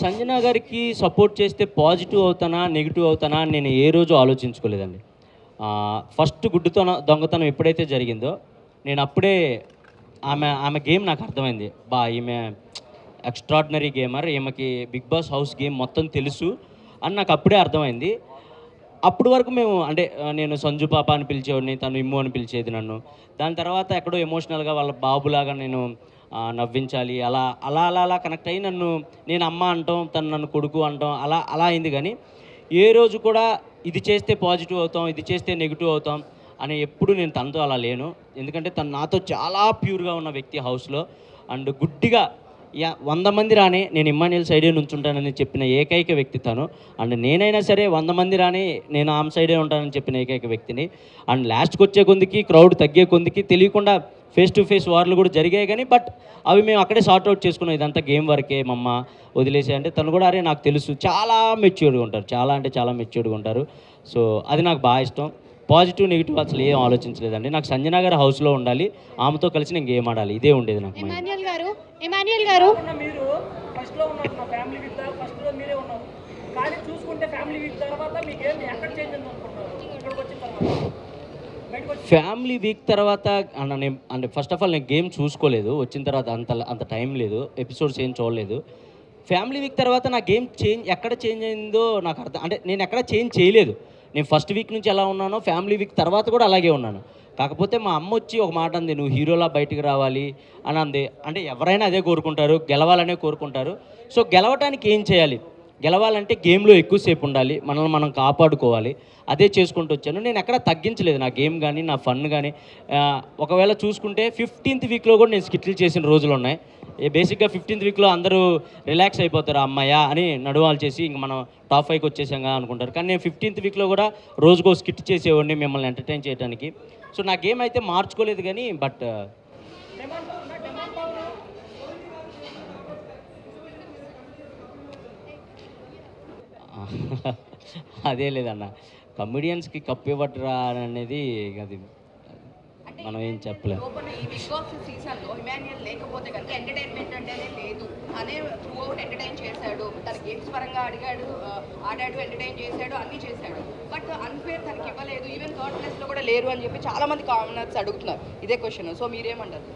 సంజన గారికి సపోర్ట్ చేస్తే పాజిటివ్ అవుతానా, నెగిటివ్ అవుతానా అని నేను ఏ రోజు ఆలోచించుకోలేదండి. ఫస్ట్ దొంగతనం ఎప్పుడైతే జరిగిందో, నేను అప్పుడే ఆమె ఆమె గేమ్ నాకు అర్థమైంది. ఈమె ఎక్స్ట్రాడినరీ గేమర్, ఈమెకి బిగ్ బాస్ హౌస్ గేమ్ మొత్తం తెలుసు అని నాకు అప్పుడే అర్థమైంది. అప్పటి వరకు మేము అంటే నేను సంజు పాప అని పిలిచేవాడిని, తను ఇమ్ము అని పిలిచేది నన్ను. దాని తర్వాత ఎక్కడో ఎమోషనల్‌గా వాళ్ళ బాబులాగా నేను నవ్వించాలి, అలా అలా అలా అలా కనెక్ట్ అయ్యి నేను అమ్మ అంటాం, తను నన్ను కొడుకు అంటాం, అలా అలా అయింది. కానీ ఏ రోజు కూడా ఇది చేస్తే పాజిటివ్ అవుతాం, ఇది చేస్తే నెగిటివ్ అవుతాం అని ఎప్పుడు నేను తనతో అలా లేను. ఎందుకంటే తను నాతో చాలా ప్యూర్‌గా ఉన్న వ్యక్తి హౌస్‌లో. అండ్ గుడ్డిగా 100 మంది రాని నేను ఇమ్మాన్యుయల్ సైడే నుంచుంటానని చెప్పిన ఏకైక వ్యక్తి తను. అండ్ నేనైనా సరే 100 మంది రాని నేను ఆమె సైడే ఉంటానని చెప్పిన ఏకైక వ్యక్తిని. అండ్ లాస్ట్‌కి వచ్చే కొందికి క్రౌడ్ తగ్గే కొందికి తెలియకుండా ఫేస్ టు ఫేస్ వార్లు కూడా జరిగాయి. కానీ బట్ అవి మేము అక్కడే సార్ట్ అవుట్ చేసుకున్నాం. ఇదంతా గేమ్ వరకే మమ్మ, వదిలేసేయి అంటే తను కూడా అరే నాకు తెలుసు, చాలా మెచ్యూర్డ్‌గా ఉంటారు. చాలా అంటే చాలా మెచ్యూర్డ్‌గా ఉంటారు. సో అది నాకు బాగా ఇష్టం. పాజిటివ్, నెగిటివ్ అసలు ఏం ఆలోచించలేదండి. నాకు సంజన గారు హౌస్‌లో ఉండాలి. ఆమెతో కలిసి నేను గేమ్ ఆడాలి. ఇదే ఉండేది నాకు మైండ్. ఇమాన్యుయల్ గారు మీరు ఫస్ట్‌లో ఉన్నారు. నా ఫ్యామిలీ వీక్ ఫస్ట్‌లో మీరే ఉన్నారు. కానీ చూసుకుంటే ఫ్యామిలీ వీక్ తర్వాత మీ గేమ్ ఎక్కడ చేంజ్ అయింది అనుకుంటున్నారు? ఇక్కడికి వచ్చిన తర్వాత ఫ్యామిలీ వీక్ తర్వాత నేను అంటే ఫస్ట్ ఆఫ్ ఆల్ నేను గేమ్ చూసుకోలేదు. వచ్చిన తర్వాత అంత టైం లేదు. ఎపిసోడ్స్ ఏం చూడలేదు. ఫ్యామిలీ వీక్ తర్వాత నా గేమ్ ఎక్కడ చేంజ్ అయిందో నాకు అంటే నేను ఎక్కడ చేంజ్ చేయలేదు. నేను ఫస్ట్ వీక్ నుంచి ఎలా ఉన్నానో ఫ్యామిలీ వీక్ తర్వాత కూడా అలాగే ఉన్నాను. కాకపోతే మా అమ్మ వచ్చి ఒక మాట అంది, "నువ్వు హీరోలా బయటికి రావాలి" అని అంది. అంటే ఎవరైనా అదే కోరుకుంటారు, గెలవాలనే కోరుకుంటారు. సో గెలవటానికి ఏం చేయాలి? గెలవాలంటే గేమ్‌లో ఎక్కువసేపు ఉండాలి. మనల్ని మనం కాపాడుకోవాలి. అదే చేసుకుంటూ వచ్చాను. నేను ఎక్కడ తగ్గించలేదు నా గేమ్ గానీ, నా ఫన్ గానీ. ఒకవేళ చూసుకుంటే 15థ్ వీక్‌లో కూడా నేను స్కిట్‌లు చేసిన రోజులున్నాయి. బేసిక్‌గా 15థ్ వీక్‌లో అందరూ రిలాక్స్ అయిపోతారు. హమ్మయ్య! అని నడువాలు చేసి ఇంక మనం టాప్ 5కి వచ్చేసాంగా అనుకుంటారు. కానీ నేను 15థ్ వీక్‌లో కూడా రోజుకో స్కిట్ చేసేవాడిని మిమ్మల్ని ఎంటర్‌టైన్ చేయడానికి. సో నా గేమ్ అయితే మార్చుకోలేదు గానీ బట్ అదే లేదన్న. కమెడియన్స్‌కి కప్ ఇవ్వట్రా అనేది అది అంటే మనం ఏం చెప్పలేం. లోపల ఈ బిగ్ బాస్ సీజన్‌లో ఇమాన్యుయల్ లేకపోతే కనుక ఎంటర్‌టైన్‌మెంట్ అంటేనే లేదు. తనే త్రూ అవుట్ ఎంటర్‌టైన్ చేశాడు. తన గేమ్స్ పరంగా ఆడాడు, ఎంటర్‌టైన్ చేశాడు, అన్నీ చేశాడు. బట్ తనకి ఇవ్వలేదు. ఈవెన్ థర్డ్ ప్లేస్‌లో కూడా లేరు అని చెప్పి చాలా మంది కామనర్స్ అడుగుతున్నారు. ఇదే క్వెషన్. సో మీరేమంటారు?